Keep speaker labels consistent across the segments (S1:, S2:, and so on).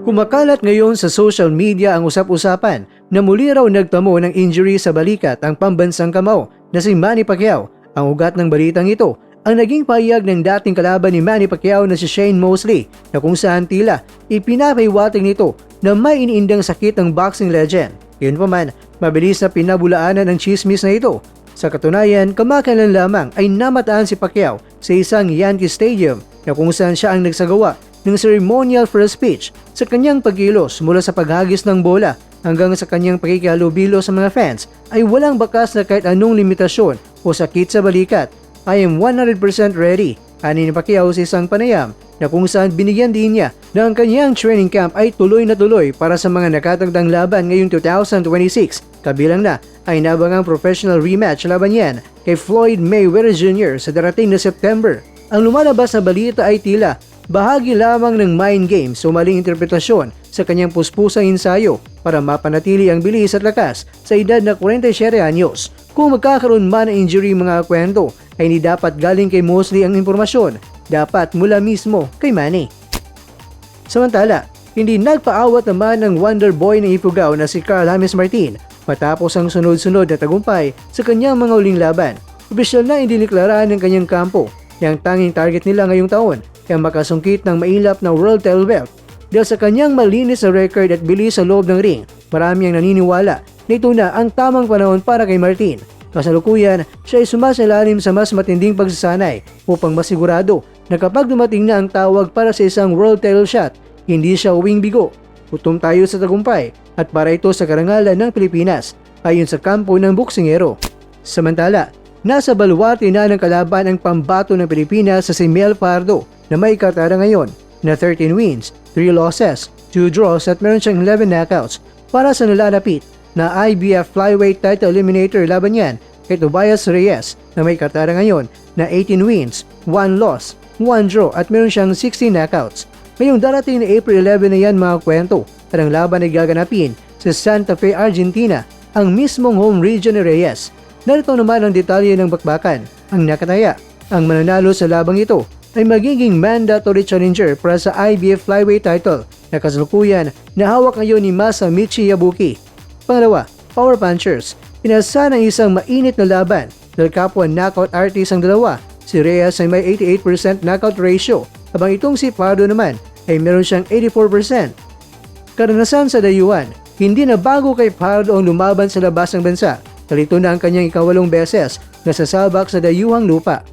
S1: Kumakalat ngayon sa social media ang usap-usapan na muli raw nagtamo ng injury sa balikat ang pambansang kamao na si Manny Pacquiao. Ang ugat ng balitang ito ang naging pahayag ng dating kalaban ni Manny Pacquiao na si Shane Mosley na kung saan tila ipinapahiwatig nito na may iniindang sakit ng boxing legend. Yun pa man, mabilis na pinabulaanan ang chismis na ito. Sa katunayan, kamakailan lamang ay namataan si Pacquiao sa isang Yankee Stadium na kung saan siya ang nagsagawa ng ceremonial first speech sa kanyang pagkilos mula sa paghagis ng bola hanggang sa kanyang pakikihalubilo sa mga fans ay walang bakas na kahit anong limitasyon o sakit sa balikat. I am 100% ready, ani ni Pacquiao sa isang panayam na kung saan binigyan din niya na ang kanyang training camp ay tuloy na tuloy para sa mga nakatagdang laban ngayong 2026. Kabilang na ay nabangang professional rematch laban yan kay Floyd Mayweather Jr. sa darating na September. Ang lumalabas na balita ay tila bahagi lamang ng mind games o maling interpretasyon sa kanyang puspusang ensayo para mapanatili ang bilis at lakas sa edad na 47 anyos. Kung magkakaroon man ng injury mga kwento ay hindi dapat galing kay Mosley ang impormasyon, dapat mula mismo kay Manny. Samantala, hindi nagpaawat naman ng Wonder Boy ng Ifugao na si Carl James Martin matapos ang sunod-sunod na tagumpay sa kanyang mga uling laban. Opisyal na indiniklara ng kanyang kampo na ang tanging target nila ngayong taon ay makasungkit ng mailap na world title belt. Dahil sa kanyang malinis na record at bilis sa loob ng ring, marami ang naniniwala na ito na ang tamang panahon para kay Martin. Kasalukuyan, siya ay sumasalalim sa mas matinding pagsasanay upang masigurado na kapag dumating na ang tawag para sa isang world title shot, hindi siya uwing bigo. Utom tayo sa tagumpay at para ito sa karangalan ng Pilipinas, ayon sa kampo ng boksingero. Samantala, nasa baluarte na ng kalaban ang pambato ng Pilipinas sa si Mel Pardo na may katara ngayon na 13 wins, 3 losses, 2 draws at meron siyang 11 knockouts para sa nalalapit na IBF Flyweight Title Eliminator laban yan kay Tobias Reyes na may katara ngayon na 18 wins, 1 loss, 1 draw at meron siyang 16 knockouts. Ngayong darating na April 11 na yan mga kwento at ang laban ay gaganapin sa Santa Fe, Argentina, ang mismong home region ni Reyes. Narito naman ang detalye ng bakbakan. Ang nakataya, ang mananalo sa labang ito ay magiging mandatory challenger para sa IBF Flyweight title na kasalukuyan na hawak ngayon ni Masamichi Yabuki. Pangalawa, power punchers. Inasa ng isang mainit na laban dahil kapwa knockout artist ang dalawa. Si Reyes ay may 88% knockout ratio habang itong si Pardo naman ay meron siyang 84%. Karanasan sa dayuhan, hindi na bago kay Pardo ang lumaban sa labas ng bansa dahil ito na ang kanyang ikawalong beses na sasabak sa dayuhang lupa.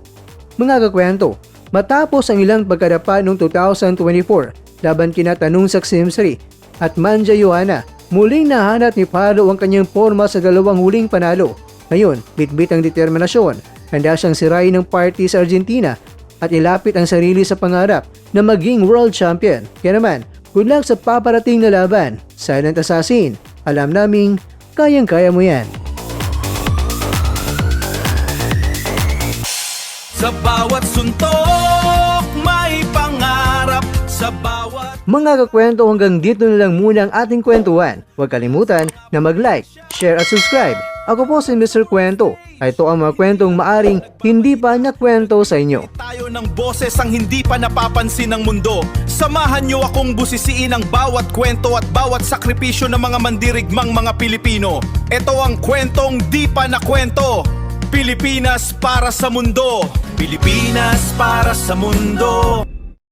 S1: Mga kakwento, matapos ang ilang pagkadapa noong 2024 laban kina Tanung Saksimsri at Manja Joanna, muling nahanap ni Pardo ang kanyang forma sa dalawang huling panalo. Ngayon, bitbit ang determinasyon, handa siyang sirain ng party sa Argentina at ilapit ang sarili sa pangarap na maging world champion. Kaya naman, good luck sa paparating na laban. Silent Assassin, alam naming kayang-kaya mo yan.
S2: Sa bawat suntok, may pangarap. Sa bawat...
S1: Mga kakwento, hanggang dito na lang muna ang ating kwentuhan. Huwag kalimutan na mag-like, share at subscribe. Ako po si Mr. Kwento. Ito ang mga kwentong maaring hindi pa nakwento sa inyo.
S2: Tayo ng boses ang hindi pa napapansin ng mundo. Samahan niyo akong busisiin ang bawat kwento at bawat sakripisyo ng mga mandirigmang mga Pilipino. Ito ang kwentong di pa nakwento. Pilipinas para sa mundo. Pilipinas para sa mundo.